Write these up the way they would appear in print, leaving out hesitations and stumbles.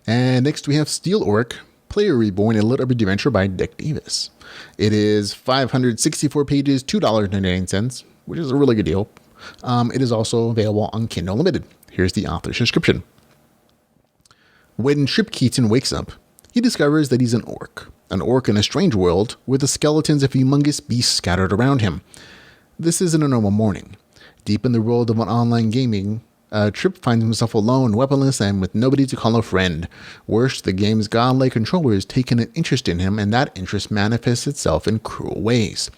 And next we have Steel Orc, Player Reborn, a LitRPG adventure by Dick Davis. It is 564 pages, $2.99, which is a really good deal. It is also available on Kindle Unlimited. Here's the author's description. When Tripp Keaton wakes up, he discovers that he's an orc in a strange world with the skeletons of humongous beasts scattered around him. This isn't a normal morning. Deep in the world of online gaming, Tripp finds himself alone, weaponless, and with nobody to call a friend. Worse, the game's godlike controller has taken an interest in him, and that interest manifests itself in cruel ways.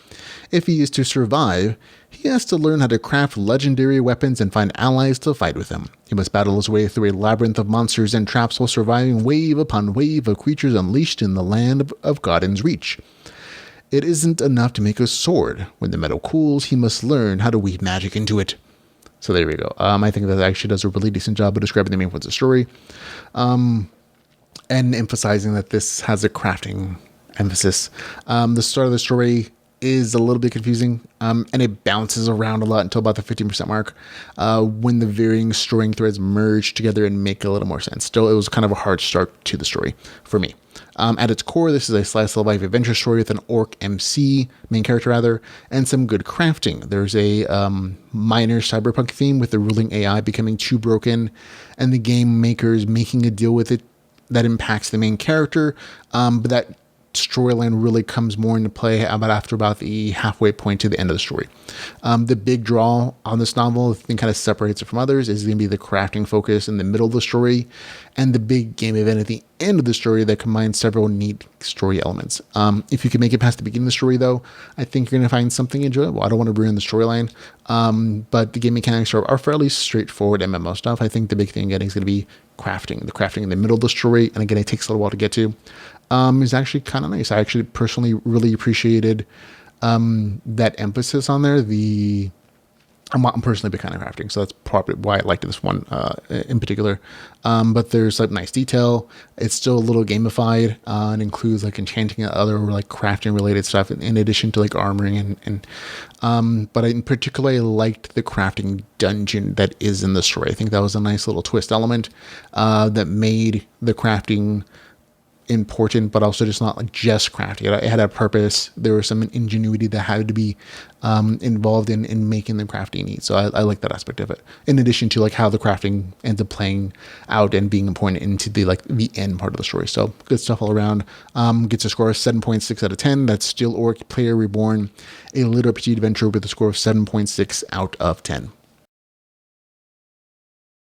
If he is to survive, he has to learn how to craft legendary weapons and find allies to fight with him. He must battle his way through a labyrinth of monsters and traps while surviving wave upon wave of creatures unleashed in the land of Godden's reach. It isn't enough to make a sword. When the metal cools, he must learn how to weave magic into it. So there we go. I think that actually does a really decent job of describing the main points of the story, and emphasizing that this has a crafting emphasis. The start of the story is a little bit confusing, and it bounces around a lot until about the 15% mark, when the varying story threads merge together and make a little more sense. Still, it was kind of a hard start to the story for me. At its core, this is a slice of life adventure story with an orc main character rather, and some good crafting. There's a minor cyberpunk theme with the ruling AI becoming too broken, and the game makers making a deal with it that impacts the main character, but that storyline really comes more into play after about the halfway point to the end of the story. The big draw on this novel, the thing kind of separates it from others, is going to be the crafting focus in the middle of the story, and the big game event at the end of the story that combines several neat story elements. If you can make it past the beginning of the story, though, I think you're going to find something enjoyable. I don't want to ruin the storyline, but the game mechanics are fairly straightforward MMO stuff. I think the big thing getting is going to be crafting. The crafting in the middle of the story, and again, it takes a little while to get to, is actually kind of nice. I actually personally really appreciated that emphasis on there. I'm personally a big fan of crafting, so that's probably why I liked this one in particular. But there's like nice detail. It's still a little gamified, and includes like enchanting and other like crafting related stuff in addition to like armoring but in particular, I liked the crafting dungeon that is in the story. I think that was a nice little twist element that made the crafting important, but also just not like just crafting. It had a purpose. There was some ingenuity that had to be involved in making the crafting neat. So I like that aspect of it. In addition to like how the crafting ends up playing out and being important into the end part of the story. So good stuff all around. Gets a score of 7.6 out of 10. That's Steel Orc, Player Reborn, a LitRPG adventure with a score of 7.6 out of 10.